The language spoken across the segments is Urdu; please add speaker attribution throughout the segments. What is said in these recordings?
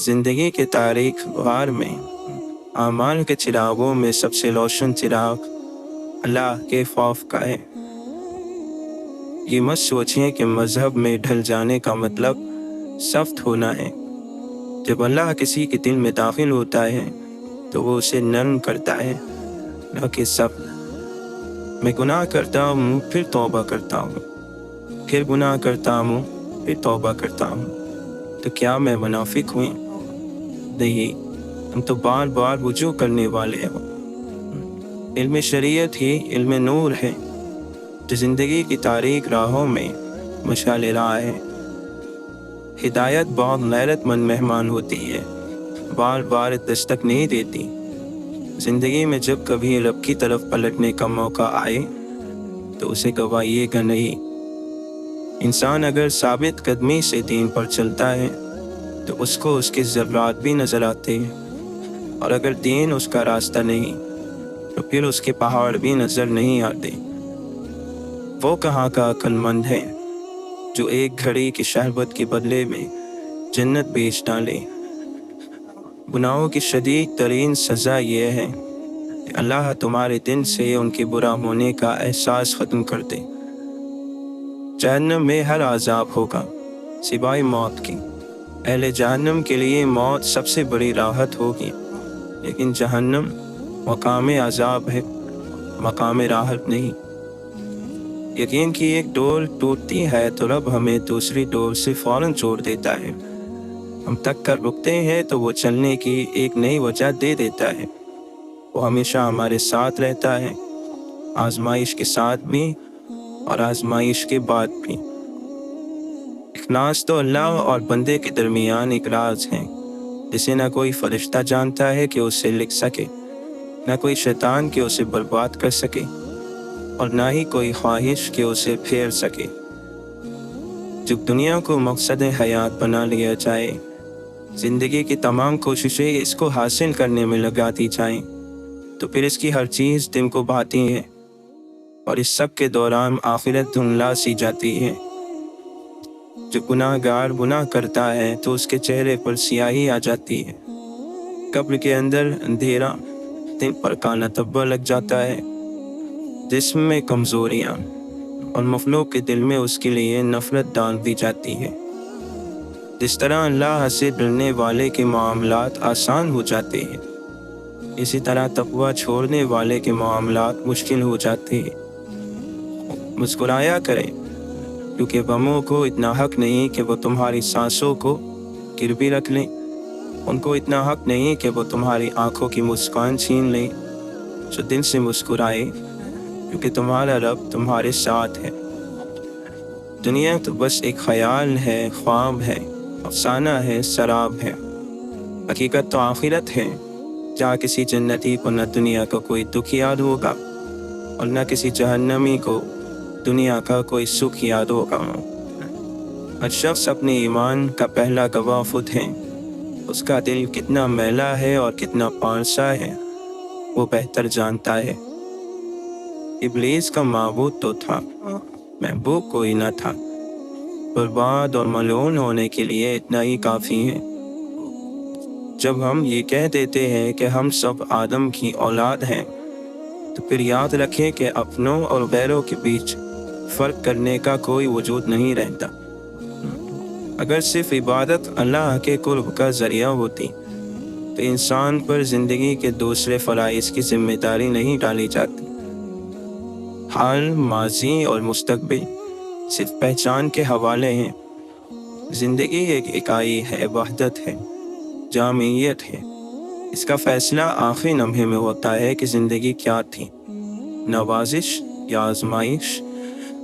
Speaker 1: زندگی کے تاریک غار میں اعمال کے چراغوں میں سب سے روشن چراغ اللہ کے خوف کا ہے۔ یہ مت سوچیں کہ مذہب میں ڈھل جانے کا مطلب سخت ہونا ہے۔ جب اللہ کسی کے دل میں داخل ہوتا ہے تو وہ اسے نرم کرتا ہے، نہ کہ سخت۔ میں گناہ کرتا ہوں پھر توبہ کرتا ہوں، پھر گناہ کرتا ہوں پھر توبہ کرتا ہوں، تو کیا میں منافق ہوں؟ نہیں، ہم تو بار بار رجوع کرنے والے ہیں۔ علم شریعت ہی علم نور ہے جو زندگی کی تاریک راہوں میں مشعل راہ ہے۔ ہدایت بہت غیرت مند مہمان ہوتی ہے، بار بار دستک نہیں دیتی۔ زندگی میں جب کبھی رب کی طرف پلٹنے کا موقع آئے تو اسے گوائیے گا نہیں۔ انسان اگر ثابت قدمی سے دین پر چلتا ہے تو اس کو اس کے ذرات بھی نظر آتے ہیں، اور اگر دین اس کا راستہ نہیں تو پھر اس کے پہاڑ بھی نظر نہیں آتے۔ وہ کہاں کا عقل مند ہے جو ایک گھڑی کی شربت کے بدلے میں جنت بیچ ڈالے۔ گناہوں کی شدید ترین سزا یہ ہے کہ اللہ تمہارے دل سے ان کے برا ہونے کا احساس ختم کر دے۔ جہنم میں ہر عذاب ہوگا سوائے موت کی۔ اہل جہنم کے لیے موت سب سے بڑی راحت ہوگی، لیکن جہنم مقام عذاب ہے، مقام راحت نہیں۔ یقین کی ایک ڈور ٹوٹتی ہے تو رب ہمیں دوسری ڈور سے فوراً جوڑ دیتا ہے۔ ہم تک کر رکتے ہیں تو وہ چلنے کی ایک نئی وجہ دے دیتا ہے۔ وہ ہمیشہ ہمارے ساتھ رہتا ہے، آزمائش کے ساتھ بھی اور آزمائش کے بعد بھی۔ اخلاص تو اللہ اور بندے کے درمیان ایک راز ہے جسے نہ کوئی فرشتہ جانتا ہے کہ اسے لکھ سکے، نہ کوئی شیطان کہ اسے برباد کر سکے، اور نہ ہی کوئی خواہش کہ اسے پھیر سکے۔ جب دنیا کو مقصد حیات بنا لیا جائے، زندگی کی تمام کوششیں اس کو حاصل کرنے میں لگا دی جائیں، تو پھر اس کی ہر چیز دل کو بھاتی ہے، اور اس سب کے دوران آخرت دھندلا سی جاتی ہے۔ جب گناہ گار گناہ کرتا ہے تو اس کے چہرے پر سیاہی آ جاتی ہے، قبر کے اندر اندھیرا، دل پر کالا دھبا لگ جاتا ہے، جسم میں کمزوریاں، اور مخلوق کے دل میں اس کے لیے نفرت ڈال دی جاتی ہے۔ جس طرح اللہ سے ڈرنے والے کے معاملات آسان ہو جاتے ہیں، اسی طرح تقوی چھوڑنے والے کے معاملات مشکل ہو جاتے ہیں۔ مسکرایا کریں، کیونکہ غموں کو اتنا حق نہیں کہ وہ تمہاری سانسوں کو گروی رکھ لیں، ان کو اتنا حق نہیں کہ وہ تمہاری آنکھوں کی مسکان چھین لیں۔ جو دل سے مسکرائے، کیونکہ تمہارا رب تمہارے ساتھ ہے۔ دنیا تو بس ایک خیال ہے، خواب ہے، افسانہ ہے، سراب ہے۔ حقیقت تو آخرت ہے، جہاں کسی جنتی کو نہ دنیا کا کوئی دکھ یاد ہوگا اور نہ کسی جہنمی کو دنیا کا کوئی سکھ یاد ہوگا۔ ہر شخص اپنے ایمان کا پہلا گواہ خود ہے۔ اس کا دل کتنا میلا ہے اور کتنا پارسا ہے وہ بہتر جانتا ہے۔ ابلیس کا معبود تو تھا، محبوب کوئی نہ تھا۔ برباد اور ملعون ہونے کے لیے اتنا ہی کافی ہے۔ جب ہم یہ کہہ دیتے ہیں کہ ہم سب آدم کی اولاد ہیں، تو پھر یاد رکھیں کہ اپنوں اور غیروں کے بیچ فرق کرنے کا کوئی وجود نہیں رہتا۔ اگر صرف عبادت اللہ کے قرب کا ذریعہ ہوتی تو انسان پر زندگی کے دوسرے فرائض کی ذمہ داری نہیں ڈالی جاتی۔ حال، ماضی اور مستقبل صرف پہچان کے حوالے ہیں۔ زندگی ایک اکائی ہے، وحدت ہے، جامعیت ہے۔ اس کا فیصلہ آخری لمحے میں ہوتا ہے کہ زندگی کیا تھی، نوازش یا آزمائش،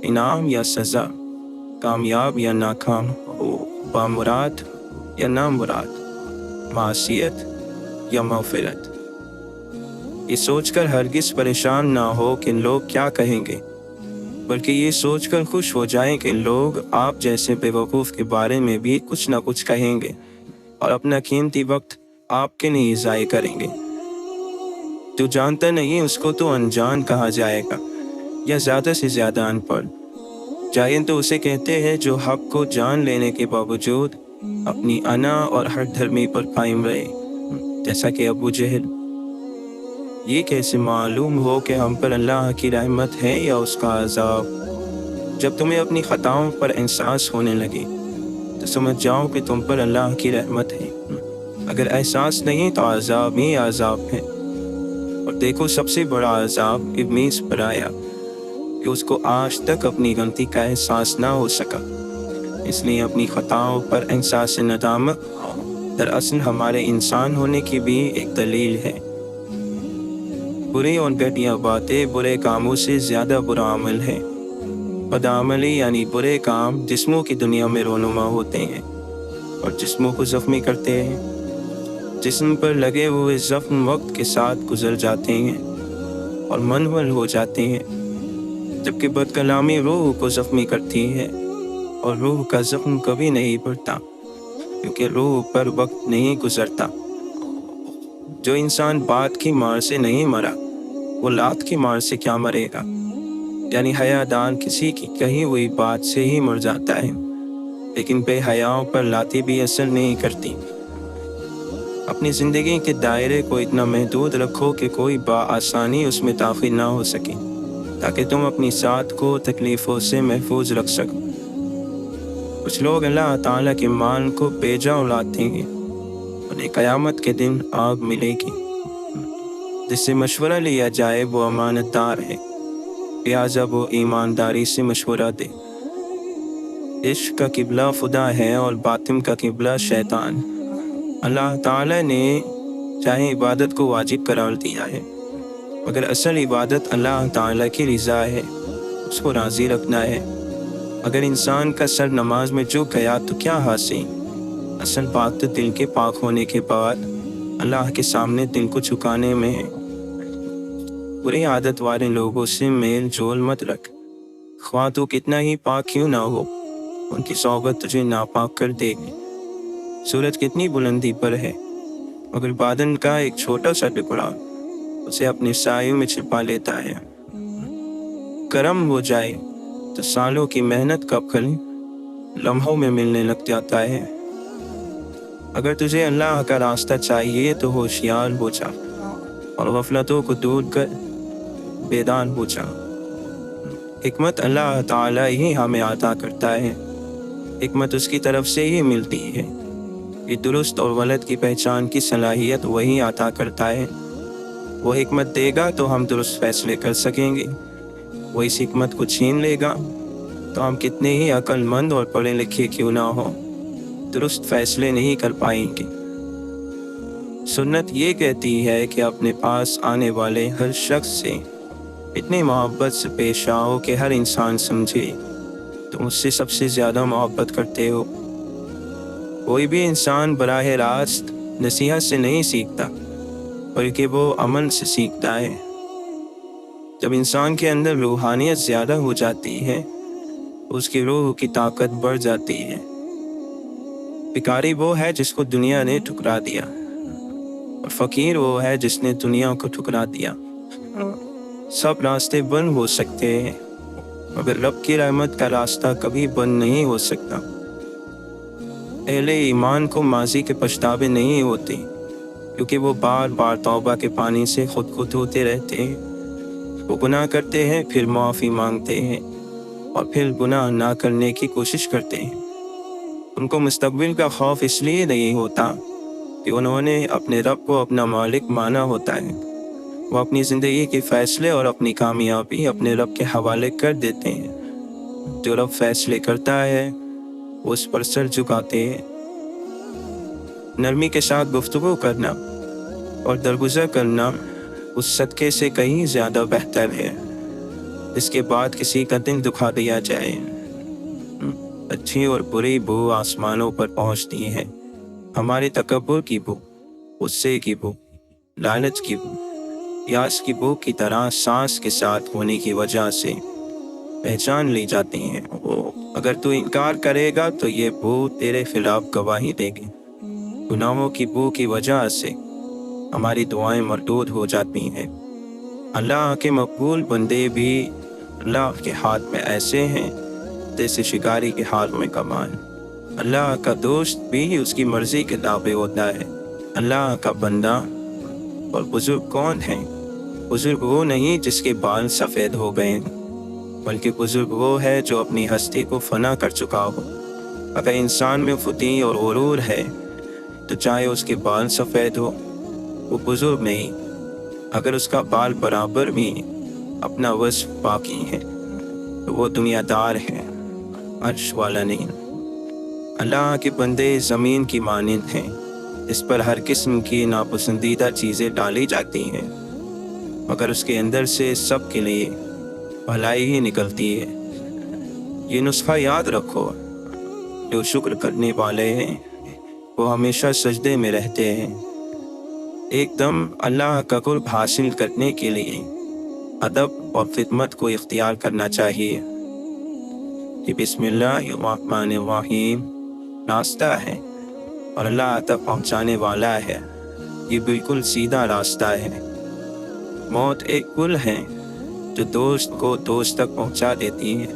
Speaker 1: انعام یا سزا، کامیاب یا ناکام، بامراد یا نامراد، معصیت یا مغفرت۔ یہ سوچ کر ہرگز پریشان نہ ہو کہ لوگ کیا کہیں گے، بلکہ یہ سوچ کر خوش ہو جائیں کہ لوگ آپ جیسے بے وقوف کے بارے میں بھی کچھ نہ کچھ کہیں گے اور اپنا قیمتی وقت آپ کے لیے ضائع کریں گے۔ جو جانتا نہیں اس کو تو انجان کہا جائے گا، یا زیادہ سے زیادہ ان پڑھ۔ جاہل تو اسے کہتے ہیں جو حق کو جان لینے کے باوجود اپنی انا اور ہر دھرمی پر قائم رہے، جیسا کہ ابو جہل۔ یہ کیسے معلوم ہو کہ ہم پر اللہ کی رحمت ہے یا اس کا عذاب؟ جب تمہیں اپنی خطاؤں پر احساس ہونے لگے تو سمجھ جاؤ کہ تم پر اللہ کی رحمت ہے۔ اگر احساس نہیں تو عذاب ہی عذاب ہے۔ اور دیکھو، سب سے بڑا عذاب ابلیس پر آیا کہ اس کو آج تک اپنی غلطی کا احساس نہ ہو سکا۔ اس لیے اپنی خطاؤں پر احساس ندامت دراصل ہمارے انسان ہونے کی بھی ایک دلیل ہے۔ بری اور گھٹیا باتیں برے کاموں سے زیادہ برا عمل ہے۔ بدعملی یعنی برے کام جسموں کی دنیا میں رونما ہوتے ہیں اور جسموں کو زخمی کرتے ہیں۔ جسم پر لگے ہوئے زخم وقت کے ساتھ گزر جاتے ہیں اور منحل ہو جاتے ہیں، جبکہ بد کلامی روح کو زخمی کرتی ہے اور روح کا زخم کبھی نہیں بڑھتا، کیونکہ روح پر وقت نہیں گزرتا۔ جو انسان بات کی مار سے نہیں مرا، وہ لات کی مار سے کیا مرے گا؟ یعنی حیا دار کسی کی کہی ہوئی بات سے ہی مر جاتا ہے، لیکن بے حیاؤں پر لاتیں بھی اثر نہیں کرتی۔ اپنی زندگی کے دائرے کو اتنا محدود رکھو کہ کوئی بآسانی اس میں داخل نہ ہو سکے، تاکہ تم اپنی ذات کو تکلیفوں سے محفوظ رکھ سکو۔ کچھ لوگ اللہ تعالیٰ کے مال کو بیجا اڑاتے ہیں، انہیں قیامت کے دن آگ ملے گی۔ جس سے مشورہ لیا جائے وہ امانت دار ہے، لہٰذا وہ ایمانداری سے مشورہ دے۔ عشق کا قبلہ خدا ہے اور باطن کا قبلہ شیطان۔ اللہ تعالیٰ نے چاہے عبادت کو واجب قرار دیا ہے، مگر اصل عبادت اللہ تعالیٰ کی رضا ہے، اس کو راضی رکھنا ہے۔ اگر انسان کا سر نماز میں جھک گیا تو کیا حاصل؟ اصل بات تو دل کے پاک ہونے کے بعد اللہ کے سامنے دل کو جھکانے میں ہے۔ بری عادت والے لوگوں سے میل جول مت رکھ، خواہ تو کتنا ہی پاک کیوں نہ ہو، ان کی صحبت تجھے ناپاک کر دے گی۔ سورج کتنی بلندی پر ہے، مگر بادل کا ایک چھوٹا سا ٹکڑا اسے اپنے سایوں میں چھپا لیتا ہے۔ کرم ہو جائے تو سالوں کی محنت کا پھل لمحوں میں ملنے لگ جاتا ہے۔ اگر تجھے اللہ کا راستہ چاہیے تو ہوشیار ہو جا اور غفلتوں کو دور کر بیدار ہو جا۔ حکمت اللہ تعالیٰ ہی ہمیں عطا کرتا ہے، حکمت اس کی طرف سے ہی ملتی ہے۔ یہ درست اور غلط کی پہچان کی صلاحیت وہی عطا کرتا ہے۔ وہ حکمت دے گا تو ہم درست فیصلے کر سکیں گے، وہ اس حکمت کو چھین لے گا تو ہم کتنے ہی عقل مند اور پڑھے لکھے کیوں نہ ہوں، درست فیصلے نہیں کر پائیں گے۔ سنت یہ کہتی ہے کہ اپنے پاس آنے والے ہر شخص سے اتنی محبت سے پیش آؤ کہ ہر انسان سمجھے تم اس سے سب سے زیادہ محبت کرتے ہو۔ کوئی بھی انسان براہ راست نصیحت سے نہیں سیکھتا، بلکہ وہ عمل سے سیکھتا ہے۔ جب انسان کے اندر روحانیت زیادہ ہو جاتی ہے، اس کی روح کی طاقت بڑھ جاتی ہے۔ بھکاری وہ ہے جس کو دنیا نے ٹھکرا دیا، اور فقیر وہ ہے جس نے دنیا کو ٹھکرا دیا۔ سب راستے بند ہو سکتے ہیں، مگر رب کی رحمت کا راستہ کبھی بند نہیں ہو سکتا۔ اہل ایمان کو ماضی کے پچھتاوے نہیں ہوتے، کیونکہ وہ بار بار توبہ کے پانی سے خود کو دھوتے رہتے ہیں۔ وہ گناہ کرتے ہیں، پھر معافی مانگتے ہیں، اور پھر گناہ نہ کرنے کی کوشش کرتے ہیں۔ ان کو مستقبل کا خوف اس لیے نہیں ہوتا کہ انہوں نے اپنے رب کو اپنا مالک مانا ہوتا ہے۔ وہ اپنی زندگی کے فیصلے اور اپنی کامیابی اپنے رب کے حوالے کر دیتے ہیں۔ جو رب فیصلے کرتا ہے وہ اس پر سر جھکاتے ہیں۔ نرمی کے ساتھ گفتگو کرنا اور درگزر کرنا اس صدقے سے کہیں زیادہ بہتر ہے اس کے بعد کسی کا دل دکھا دیا جائے۔ اچھی اور بری بو آسمانوں پر پہنچتی ہے، ہمارے تکبر کی بو، غصے کی بو، لالچ کی بو، یاس کی بو کی طرح سانس کے ساتھ ہونے کی وجہ سے پہچان لی جاتی ہیں۔ اگر تو انکار کرے گا تو یہ بو تیرے خلاف گواہی دے گی۔ گناہوں کی بو کی وجہ سے ہماری دعائیں مردود ہو جاتی ہیں۔ اللہ کے مقبول بندے بھی اللہ کے ہاتھ میں ایسے ہیں جیسے شکاری کے ہاتھ میں کمان۔ اللہ کا دوست بھی اس کی مرضی کے تابع ہوتا ہے۔ اللہ کا بندہ اور بزرگ کون ہیں؟ بزرگ وہ نہیں جس کے بال سفید ہو گئے، بلکہ بزرگ وہ ہے جو اپنی ہستی کو فنا کر چکا ہو۔ اگر انسان میں فتی اور غرور ہے تو چاہے اس کے بال سفید ہو، وہ بزرگ نہیں۔ اگر اس کا بال برابر بھی اپنا وصف باقی ہے تو وہ دنیا دار ہے، عرش والا نہیں۔ اللہ کے بندے زمین کی مانند ہیں، اس پر ہر قسم کی ناپسندیدہ چیزیں ڈالی جاتی ہیں، مگر اس کے اندر سے سب کے لیے بھلائی ہی نکلتی ہے۔ یہ نسخہ یاد رکھو، جو شکر کرنے والے ہیں وہ ہمیشہ سجدے میں رہتے ہیں۔ ایک دم اللہ کا قرب حاصل کرنے کے لیے ادب اور خدمت کو اختیار کرنا چاہیے۔ یہ بسم اللہ الرحمن الرحیم راستہ ہے اور اللہ تک پہنچانے والا ہے، یہ بالکل سیدھا راستہ ہے۔ موت ایک پل ہے جو دوست کو دوست تک پہنچا دیتی ہے۔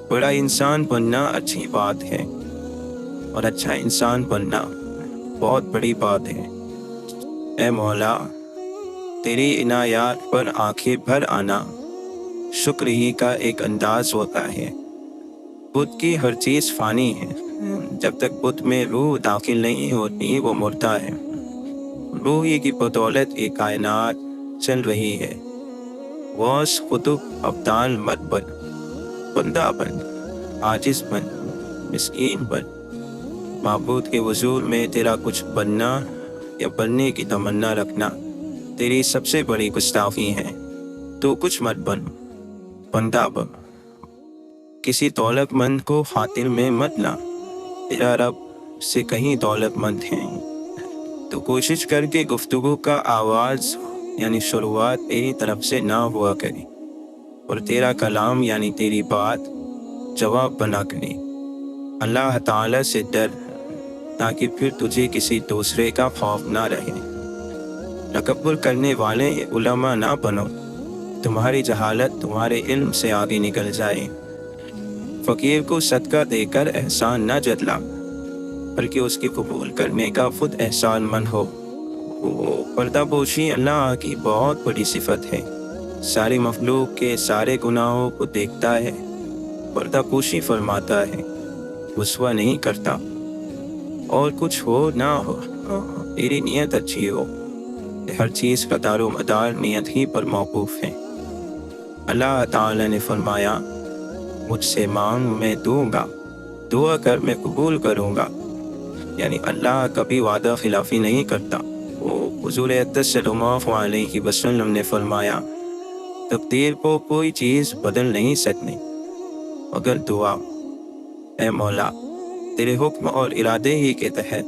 Speaker 1: بڑا انسان بننا اچھی بات ہے اور اچھا انسان بننا بہت بڑی بات ہے۔ اے مولا، تیری عنایات پر آنکھیں بھر آنا شکر ہی کا ایک انداز ہوتا ہے۔ بت کی ہر چیز فانی ہے، جب تک بت میں روح داخل نہیں ہوتی وہ مردہ ہے۔ روح ہی کی بدولت یہ کائنات چل رہی ہے۔ غوث قطب ابدال مت بن، بندہ بن، عاجز بن، مسکین بن۔ معبود کے حضور میں تیرا کچھ بننا یا بننے کی تمنا رکھنا تیری سب سے بڑی گستاخی ہے۔ تو کچھ مت بن، بندہ بن۔ کسی دولت مند کو خاطر میں مت لا، تیرا رب سے کہیں دولت مند ہے۔ تو کوشش کر کے گفتگو کا آواز یعنی شروعات تیری طرف سے نہ ہوا کرے اور تیرا کلام یعنی تیری بات جواب بنا کرے۔ اللہ تعالی سے ڈر تاکہ پھر تجھے کسی دوسرے کا خوف نہ رہے۔ تکبر کرنے والے علماء نہ بنو، تمہاری جہالت تمہارے علم سے آگے نکل جائے۔ فقیر کو صدقہ دے کر احسان نہ جتلا، بلکہ اس کی قبول کرنے کا خود احسان مند ہو۔ پردہ پوشی اللہ کی بہت بڑی صفت ہے۔ ساری مخلوق کے سارے گناہوں کو دیکھتا ہے، پردہ پوشی فرماتا ہے، رسوا نہیں کرتا۔ اور کچھ ہو نہ ہو، تیری نیت اچھی ہو، ہر چیز کا دار و مدار نیت ہی پر موقوف ہے۔ اللہ تعالی نے فرمایا، مجھ سے مانگ میں دوں گا، دعا کر میں قبول کروں گا۔ یعنی اللہ کبھی وعدہ خلافی نہیں کرتا۔ حضور اقدس صلی اللہ علیہ وسلم نے فرمایا، تقدیر کو کوئی چیز بدل نہیں سکتی مگر دعا۔ اے مولا، تیرے حکم اور ارادے ہی کے تحت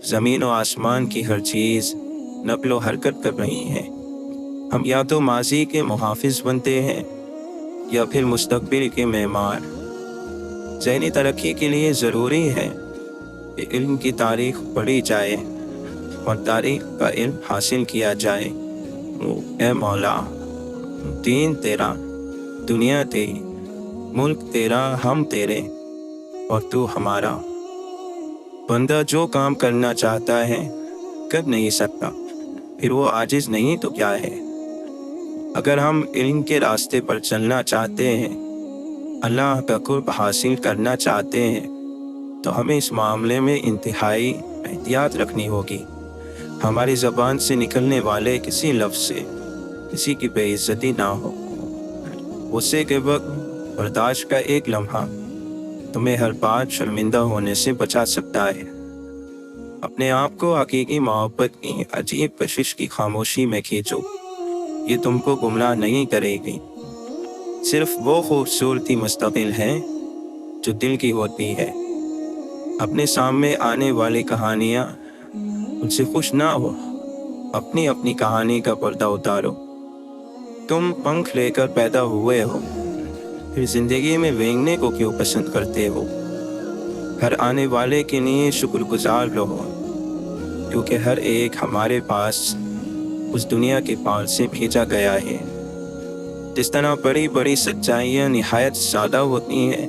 Speaker 1: زمین و آسمان کی ہر چیز نقل و حرکت کر رہی ہے۔ ہم یا تو ماضی کے محافظ بنتے ہیں یا پھر مستقبل کے معمار۔ ذہنی ترقی کے لیے ضروری ہے کہ علم کی تاریخ پڑھی جائے اور تاریخ کا علم حاصل کیا جائے۔ اے مولا، دین تیرا، دنیا تیری، ملک تیرا، ہم تیرے اور تو ہمارا۔ بندہ جو کام کرنا چاہتا ہے کر نہیں سکتا، پھر وہ عاجز نہیں تو کیا ہے؟ اگر ہم علم کے راستے پر چلنا چاہتے ہیں، اللہ کا قرب حاصل کرنا چاہتے ہیں، تو ہمیں اس معاملے میں انتہائی احتیاط رکھنی ہوگی۔ ہماری زبان سے نکلنے والے کسی لفظ سے کسی کی بے عزتی نہ ہو۔ غصے کے وقت برداشت کا ایک لمحہ تمہیں ہر بات شرمندہ ہونے سے بچا سکتا ہے۔ اپنے آپ کو حقیقی محبت کی عجیب کشش کی خاموشی میں کھینچو، یہ تم کو گمراہ نہیں کرے گی۔ صرف وہ خوبصورتی مستقل ہے جو دل کی ہوتی ہے۔ اپنے سامنے آنے والی کہانیاں ان سے خوش نہ ہو، اپنی اپنی کہانی کا پردہ اتارو۔ تم پنکھ لے کر پیدا ہوئے ہو، پھر زندگی میں رینگنے کو کیوں پسند کرتے ہو؟ ہر آنے والے کے لیے شکر گزار رہو، کیونکہ ہر ایک ہمارے پاس اس دنیا کے پال سے بھیجا گیا ہے۔ جس طرح بڑی بڑی سچائیاں نہایت سادہ ہوتی ہیں،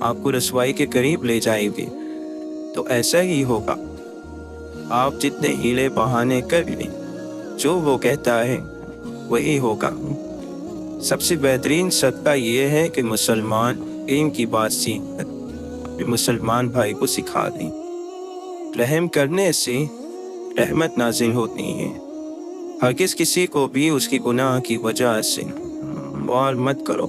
Speaker 1: آپ کو رسوائی کے قریب لے جائے گی، تو ایسا ہی ہوگا۔ آپ جتنے ہیلے بہانے کر لیں، جو وہ کہتا ہے وہی ہوگا۔ سب سے بہترین صدقہ یہ ہے کہ مسلمان علم کی بات سیکھ کر اپنے مسلمان بھائی کو سکھا دیں۔ رحم کرنے سے رحمت نازل ہوتی ہے۔ ہرگز کسی کو بھی اس کی گناہ کی وجہ سے وار مت کرو۔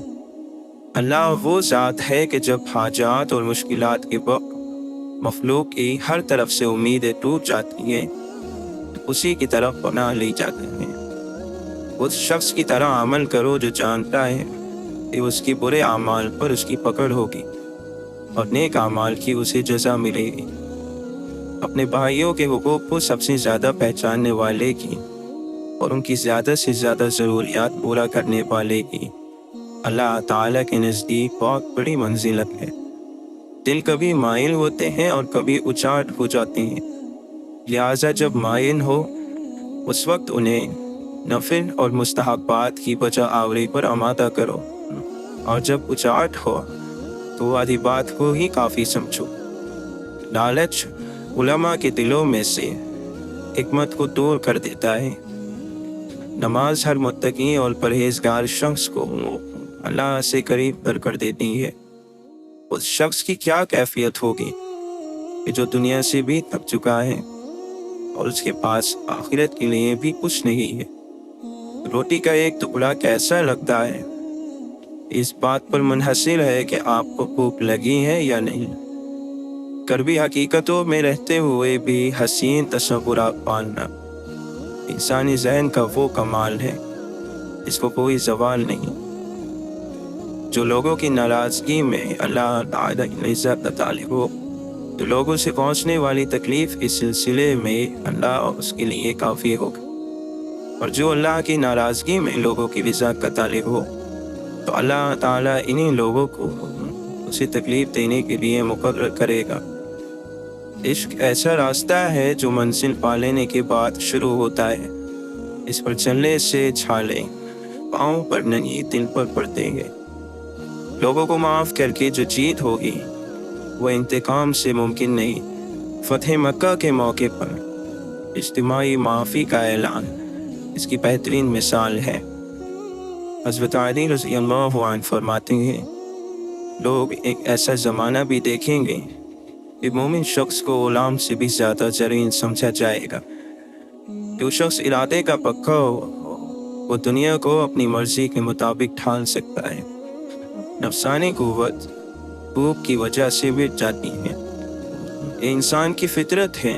Speaker 1: اللہ وہ ذات ہے کہ جب حاجات اور مشکلات کے وقت مخلوق کی ہر طرف سے امیدیں ٹوٹ جاتی ہیں، اسی کی طرف پناہ لی جاتے ہیں۔ اس شخص کی طرح عمل کرو جو جانتا ہے کہ اس کی برے اعمال پر اس کی پکڑ ہوگی اور نیک اعمال کی اسے جزا ملے گی۔ اپنے بھائیوں کے حقوق کو سب سے زیادہ پہچاننے والے کی اور ان کی زیادہ سے زیادہ ضروریات پورا کرنے والے کی اللہ تعالیٰ کے نزدیک بہت بڑی منزلت ہے۔ دل کبھی مائل ہوتے ہیں اور کبھی اچاٹ ہو جاتے ہیں، لہٰذا جب مائل ہو اس وقت انہیں نفل اور مستحبات کی بجا آوری پر آمادہ کرو، اور جب اچاٹ ہو تو آدھی بات کو ہی کافی سمجھو۔ لالچ علماء کے دلوں میں سے حکمت کو دور کر دیتا ہے۔ نماز ہر متقی اور پرہیزگار شخص کو اللہ سے قریب تر کر دیتی ہے۔ اس شخص کی کیا کیفیت ہوگی کہ جو دنیا سے بھی تھک چکا ہے اور اس کے پاس آخرت کے لیے بھی کچھ نہیں ہے۔ روٹی کا ایک ٹکڑا کیسا لگتا ہے اس بات پر منحصر ہے کہ آپ کو بھوک لگی ہے یا نہیں۔ کڑوی حقیقتوں میں رہتے ہوئے بھی حسین تصورات پالنا انسانی ذہن کا وہ کمال ہے، اس کو کوئی زوال نہیں۔ جو لوگوں کی ناراضگی میں اللہ تعالیٰ کی عزت طالب ہو، تو لوگوں سے پہنچنے والی تکلیف اس سلسلے میں اللہ اس کے لیے کافی ہوگا، اور جو اللہ کی ناراضگی میں لوگوں کی رضا کا طالب ہو تو اللہ تعالیٰ انہی لوگوں کو اسے تکلیف دینے کے لیے مقرر کرے گا۔ عشق ایسا راستہ ہے جو منزل پا لینے کے بعد شروع ہوتا ہے۔ اس پر چلنے سے چھالے پاؤں پر نہیں دل پر پڑتے ہیں۔ لوگوں کو معاف کر کے جو جیت ہوگی وہ انتقام سے ممکن نہیں۔ فتح مکہ کے موقع پر اجتماعی معافی کا اعلان اس کی بہترین مثال ہے۔ حضرت علی رضی اللہ عنہ فرماتے ہیں، لوگ ایک ایسا زمانہ بھی دیکھیں گے کہ مومن شخص کو غلام سے بھی زیادہ زرین سمجھا جائے گا۔ جو شخص ارادے کا پکا ہو وہ دنیا کو اپنی مرضی کے مطابق ڈھال سکتا ہے۔ نفسانی قوت بھوک کی وجہ سے مٹ جاتی ہے۔ یہ انسان کی فطرت ہے۔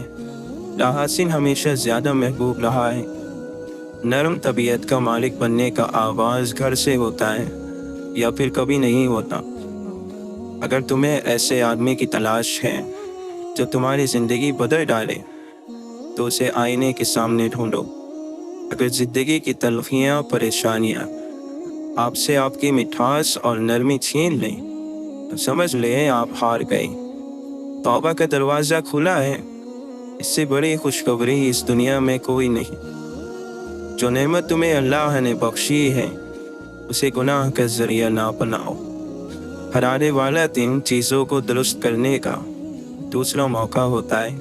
Speaker 1: لاحسن ہمیشہ زیادہ محبوب رہا ہے۔ نرم طبیعت کا مالک بننے کا آغاز گھر سے ہوتا ہے یا پھر کبھی نہیں ہوتا۔ اگر تمہیں ایسے آدمی کی تلاش ہے جو تمہاری زندگی بدل ڈالے تو اسے آئینے کے سامنے ڈھونڈو۔ اگر زندگی کی تلخیاں پریشانیاں آپ سے آپ کی مٹھاس اور نرمی چھین لیں تو سمجھ لیں آپ ہار گئے۔ توبہ کا دروازہ کھلا ہے، اس سے بڑی خوشخبری اس دنیا میں کوئی نہیں۔ جو نعمت تمہیں اللہ نے بخشی ہے اسے گناہ کا ذریعہ نہ بناؤ۔ ہر آنے والا دن چیزوں کو درست کرنے کا دوسرا موقع ہوتا ہے۔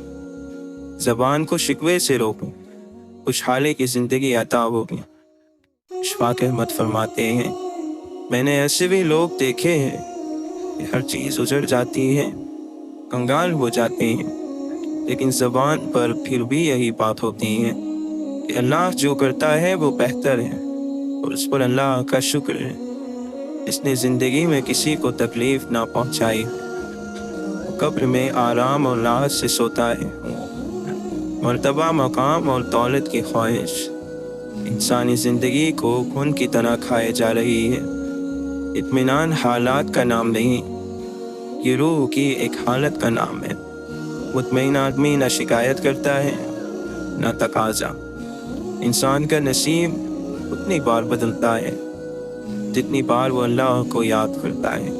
Speaker 1: زبان کو شکوے سے روکو، خوشحالی کی زندگی عطا ہوگی۔ اشفاق احمد فرماتے ہیں، میں نے ایسے بھی لوگ دیکھے ہیں کہ ہر چیز اجڑ جاتی ہے، کنگال ہو جاتے ہیں، لیکن زبان پر پھر بھی یہی بات ہوتی ہے کہ اللہ جو کرتا ہے وہ بہتر ہے اور اس پر اللہ کا شکر ہے۔ اس نے زندگی میں کسی کو تکلیف نہ پہنچائی، قبر میں آرام اور راحت سے سوتا ہے۔ مرتبہ، مقام اور دولت کی خواہش انسانی زندگی کو خون کی طرح کھائے جا رہی ہے۔ اطمینان حالات کا نام نہیں، یہ روح کی ایک حالت کا نام ہے۔ مطمئن آدمی نہ شکایت کرتا ہے نہ تقاضا۔ انسان کا نصیب اتنی بار بدلتا ہے جتنی بار وہ اللہ کو یاد کرتا ہے۔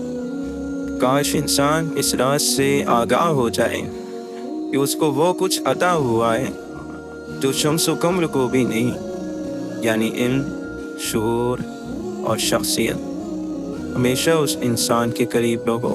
Speaker 1: کاش انسان اس راز سے آگاہ ہو جائے کہ اس کو وہ کچھ عطا ہوا ہے جو شمس و قمر کو بھی نہیں، یعنی علم، شعور اور شخصیت۔ ہمیشہ اس انسان کے قریب رہو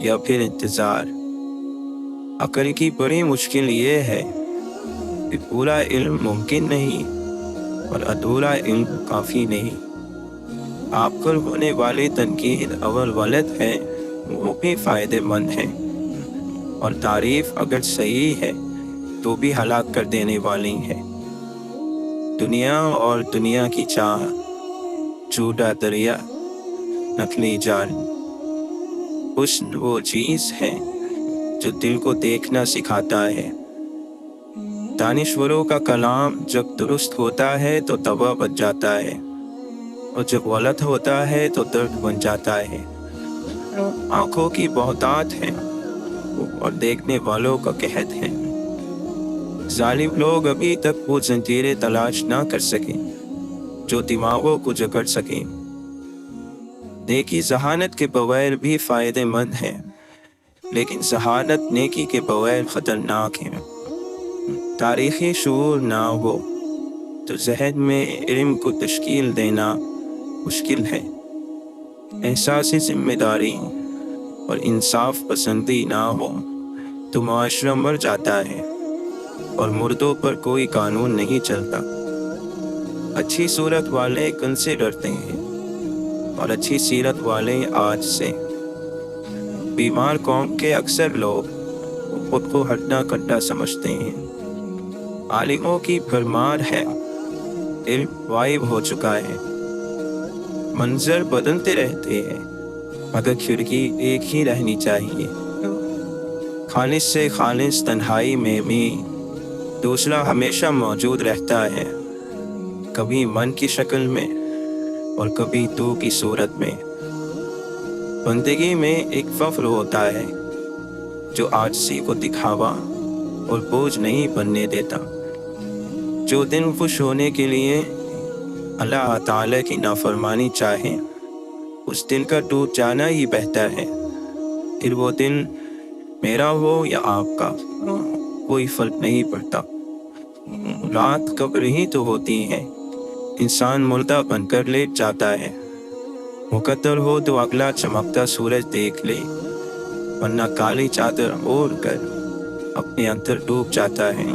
Speaker 1: یا پھر انتظار۔ عقل کی بڑی مشکل یہ ہے کہ پورا علم ممکن نہیں اور ادھورا علم کافی نہیں۔ آپ پر ہونے والی تنقید اگر غلط ہے وہ بھی فائدہ مند ہے، اور تعریف اگر صحیح ہے تو بھی ہلاک کر دینے والی ہے۔ دنیا اور دنیا کی چاہ، جھوٹا دریا، نقلی جال۔ حسن وہ چیز ہے جو دل کو دیکھنا سکھاتا ہے۔ دانشوروں کا کلام جب درست ہوتا ہے تو دوا بن جاتا ہے، اور جب غلط ہوتا ہے تو درد بن جاتا ہے۔ آنکھوں کی بہتات ہے اور دیکھنے والوں کا قحط ہے۔ ظالم لوگ ابھی تک وہ زنجیریں تلاش نہ کر سکیں جو دماغوں کو جکڑ سکیں۔ نیکی ذہانت کے بغیر بھی فائدہ مند ہے، لیکن ذہانت نیکی کے بغیر خطرناک ہے۔ تاریخی شعور نہ ہو تو ذہن میں علم کو تشکیل دینا مشکل ہے۔ احساس ذمہ داری اور انصاف پسندی نہ ہو تو معاشرہ مر جاتا ہے، اور مردوں پر کوئی قانون نہیں چلتا۔ اچھی صورت والے کل سے ڈرتے ہیں اور اچھی سیرت والے آج سے۔ بیمار قوم کے اکثر لوگ خود کو ہٹنا کٹا سمجھتے ہیں۔ عالموں کی بھرمار ہے، علم غائب ہو چکا ہے۔ منظر بدلتے رہتے ہیں مگر کھڑکی ایک ہی رہنی چاہیے۔ خالص سے خالص تنہائی میں بھی دوسرا ہمیشہ موجود رہتا ہے، کبھی من کی شکل میں اور کبھی تو کی صورت میں۔ بندگی میں ایک فخر ہوتا ہے جو عاجزی کو دکھاوا اور بوجھ نہیں بننے دیتا۔ جو دن خوش ہونے کے لیے اللہ تعالی کی نافرمانی چاہے، اس دل کا ٹوٹ جانا ہی بہتر ہے۔ پھر وہ دل میرا ہو یا آپ کا، کوئی فرق نہیں پڑتا۔ رات قبر ہی تو ہوتی ہے، انسان مردہ بن کر لیٹ جاتا ہے۔ مقدر ہو تو اگلا چمکتا سورج دیکھ لے، ورنہ کالی چادر اوڑھ کر اپنے اندر ڈوب جاتا ہے۔